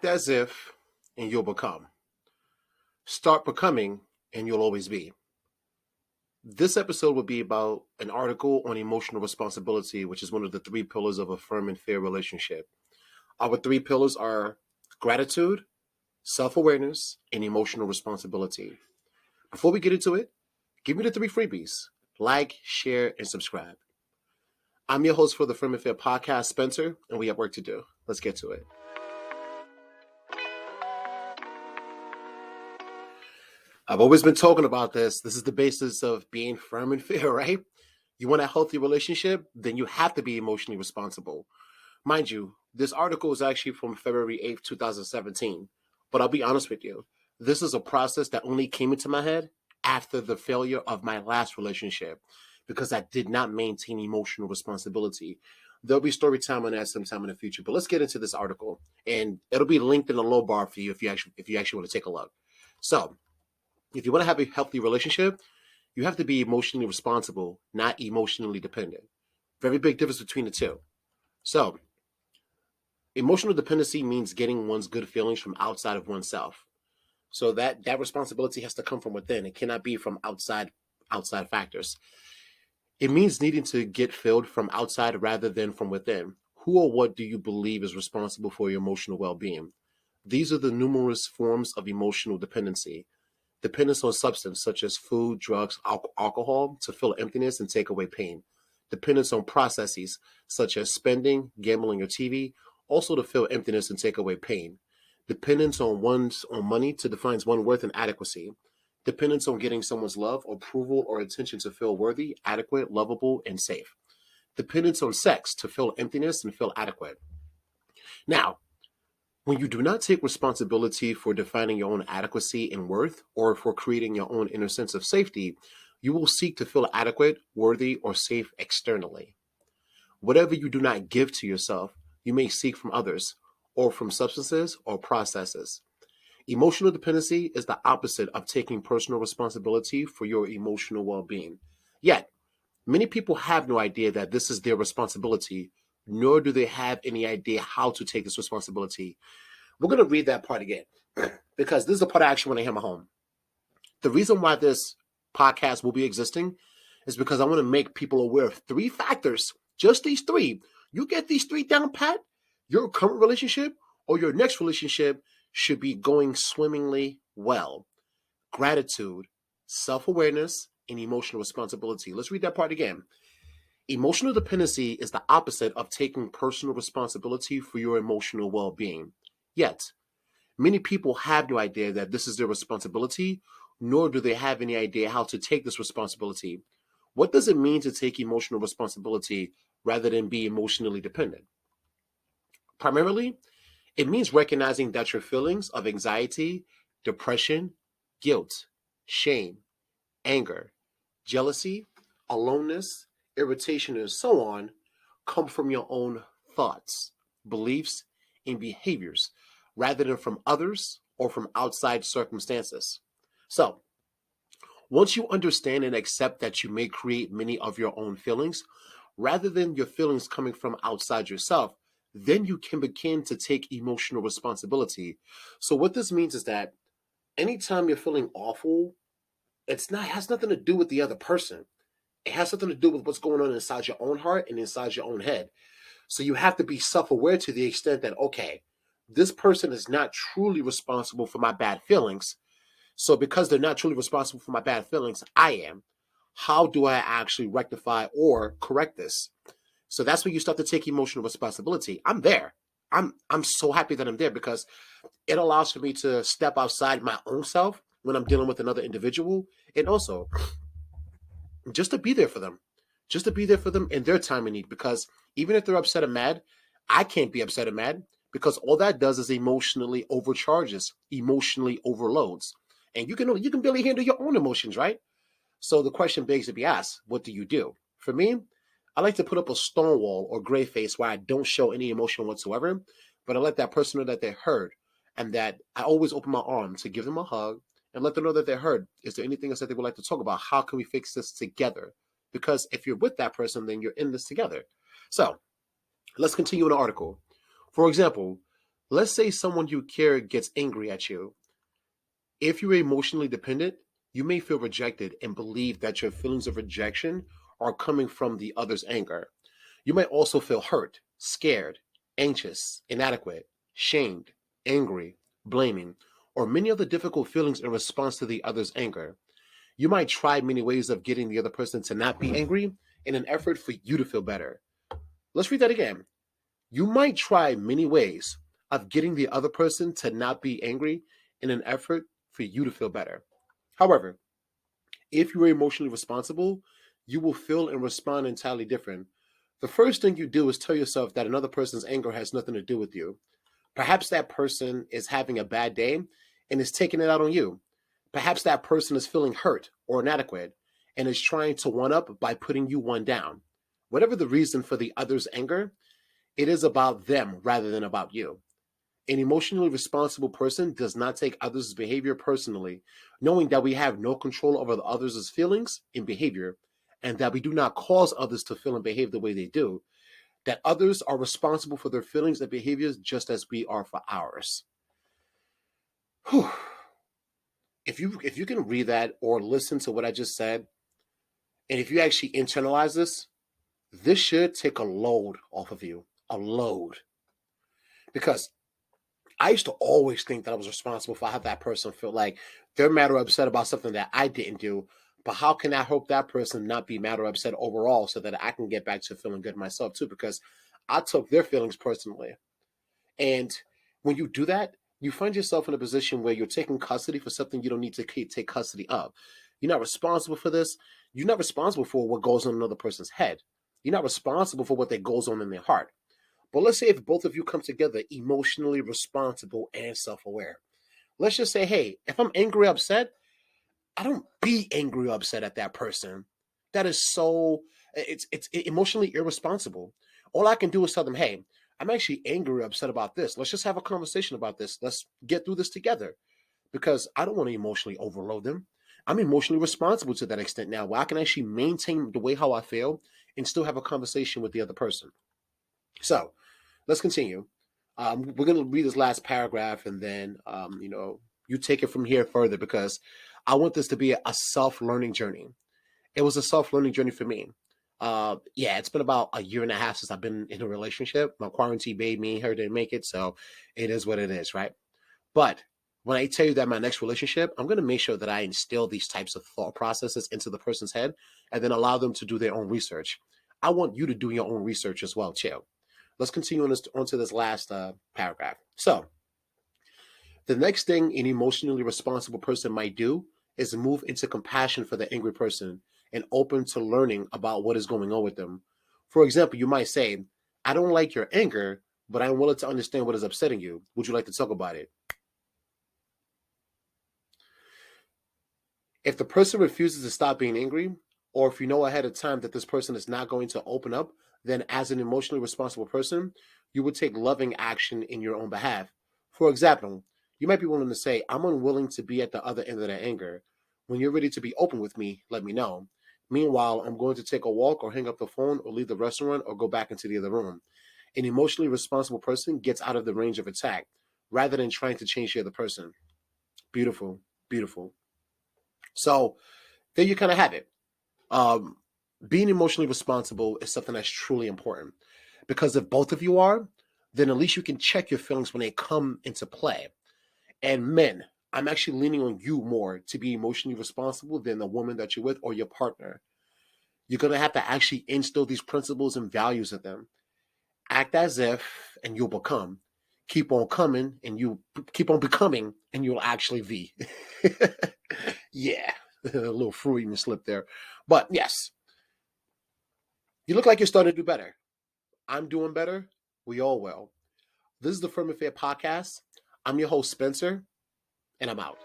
Act as if, and you'll become. Start becoming, and you'll always be. This episode will be about an article on emotional responsibility, which is one of the three pillars of a firm and fair relationship. Our three pillars are gratitude, self-awareness, and emotional responsibility. Before we get into it, give me the three freebies. Like, share, and subscribe. I'm your host for the Firm and Fair podcast, Spencer, and we have work to do. Let's get to it. I've always been talking about this. This is the basis of being firm and fair, right? You want a healthy relationship, then you have to be emotionally responsible. Mind you, this article is actually from February 8th, 2017. But I'll be honest with you, this is a process that only came into my head after the failure of my last relationship because I did not maintain emotional responsibility. There'll be story time on that sometime in the future. But let's get into this article, and it'll be linked in the low bar for you if you actually want to take a look. So, if you want to have a healthy relationship, you have to be emotionally responsible, not emotionally dependent. Very big difference between the two. So, emotional dependency means getting one's good feelings from outside of oneself. So that responsibility has to come from within. It cannot be from outside factors. It means needing to get filled from outside rather than from within. Who or what do you believe is responsible for your emotional well-being? These are the numerous forms of emotional dependency. Dependence on substance such as food, drugs, alcohol to fill emptiness and take away pain. Dependence on processes such as spending, gambling, or TV, also to fill emptiness and take away pain. Dependence on money to define one's worth and adequacy. Dependence on getting someone's love, approval, or attention to feel worthy, adequate, lovable, and safe. Dependence on sex to fill emptiness and feel adequate. Now, when you do not take responsibility for defining your own adequacy and worth, or for creating your own inner sense of safety, you will seek to feel adequate, worthy, or safe externally. Whatever you do not give to yourself, you may seek from others, or from substances or processes. Emotional dependency is the opposite of taking personal responsibility for your emotional well-being. Yet, many people have no idea that this is their responsibility, nor do they have any idea how to take this responsibility. We're going to read that part again because this is the part I actually want to hammer home. The reason why this podcast will be existing is because I want to make people aware of three factors, just these three. You get these three down pat, your current relationship or your next relationship should be going swimmingly well. Gratitude, self-awareness, and emotional responsibility. Let's read that part again. Emotional dependency is the opposite of taking personal responsibility for your emotional well-being. Yet, many people have no idea that this is their responsibility, nor do they have any idea how to take this responsibility. What does it mean to take emotional responsibility rather than be emotionally dependent? Primarily, it means recognizing that your feelings of anxiety, depression, guilt, shame, anger, jealousy, aloneness, irritation, and so on come from your own thoughts, beliefs, and behaviors rather than from others or from outside circumstances. So, once you understand and accept that you may create many of your own feelings rather than your feelings coming from outside yourself, then you can begin to take emotional responsibility. So what this means is that anytime you're feeling awful, it has nothing to do with the other person. It has something to do with what's going on inside your own heart and inside your own head. So you have to be self-aware to the extent that, okay, this person is not truly responsible for my bad feelings. So because they're not truly responsible for my bad feelings, I am. How do I actually rectify or correct this? So that's when you start to take emotional responsibility. I'm there. I'm so happy that I'm there because it allows for me to step outside my own self when I'm dealing with another individual, and also just to be there for them. Just to be there for them in their time of need, because even if they're upset or mad, I can't be upset or mad because all that does is emotionally overcharges, emotionally overloads. And you can barely handle your own emotions, right? So the question begs to be asked, what do you do? For me, I like to put up a stone wall or gray face where I don't show any emotion whatsoever, but I let that person know that they're heard and that I always open my arms to give them a hug and let them know that they're heard. Is there anything else that they would like to talk about? How can we fix this together? Because if you're with that person, then you're in this together. So let's continue in the article. For example, Let's say someone you care gets angry at you. If you're emotionally dependent, you may feel rejected and believe that your feelings of rejection are coming from the other's anger. You might also feel hurt, scared, anxious, inadequate, shamed, angry, blaming, or many other difficult feelings in response to the other's anger. You might try many ways of getting the other person to not be angry in an effort for you to feel better. Let's read that again. You might try many ways of getting the other person to not be angry in an effort for you to feel better. However, if you are emotionally responsible, you will feel and respond entirely different. The first thing you do is tell yourself that another person's anger has nothing to do with you. Perhaps that person is having a bad day and is taking it out on you. Perhaps that person is feeling hurt or inadequate and is trying to one up by putting you one down. Whatever the reason for the other's anger, it is about them rather than about you. An emotionally responsible person does not take others' behavior personally, knowing that we have no control over the others' feelings and behavior, and that we do not cause others to feel and behave the way they do, that others are responsible for their feelings and behaviors just as we are for ours. Whew. If you can read that or listen to what I just said, and if you actually internalize this should take a load off of you. A load. Because I used to always think that I was responsible for how that person felt like they're mad or upset about something that I didn't do. But how can I help that person not be mad or upset overall so that I can get back to feeling good myself too? Because I took their feelings personally. And when you do that, you find yourself in a position where you're taking custody for something you don't need to take custody of. You're not responsible for this. You're not responsible for what goes on in another person's head. You're not responsible for what goes on in their heart. But let's say if both of you come together emotionally responsible and self-aware. Let's just say, hey, if I'm angry or upset, I don't be angry or upset at that person. That is so it's emotionally irresponsible. All I can do is tell them, hey, I'm actually angry or upset about this. Let's just have a conversation about this. Let's get through this together. Because I don't want to emotionally overload them. I'm emotionally responsible to that extent now where I can actually maintain the way how I feel and still have a conversation with the other person. So let's continue. We're going to read this last paragraph and then, you take it from here further because I want this to be a self-learning journey. It was a self-learning journey for me. Yeah, it's been about a year and a half since I've been in a relationship. My quarantine made me and her didn't make it, so it is what it is, right? But when I tell you that my next relationship, I'm going to make sure that I instill these types of thought processes into the person's head and then allow them to do their own research. I want you to do your own research as well, too. Let's continue on to this last paragraph. So, the next thing an emotionally responsible person might do is move into compassion for the angry person and open to learning about what is going on with them. For example, you might say, I don't like your anger, but I'm willing to understand what is upsetting you. Would you like to talk about it? If the person refuses to stop being angry, or if you know ahead of time that this person is not going to open up, then as an emotionally responsible person, you would take loving action in your own behalf. For example, you might be willing to say, I'm unwilling to be at the other end of that anger. When you're ready to be open with me, let me know. Meanwhile, I'm going to take a walk or hang up the phone or leave the restaurant or go back into the other room. An emotionally responsible person gets out of the range of attack rather than trying to change the other person. Beautiful, beautiful. So there you kind of have it. Um, Being emotionally responsible is something that's truly important because if both of you are, then at least you can check your feelings when they come into play. And men, I'm actually leaning on you more to be emotionally responsible than the woman that you're with or your partner. You're going to have to actually instill these principles and values in them. Act as if, and you'll become. Keep on coming, and you keep on becoming, and you'll actually be. Yeah, a little Freudian slip there. But yes, you look like you're starting to do better. I'm doing better. We all will. This is the Firm and Fair podcast. I'm your host, Spencer, and I'm out.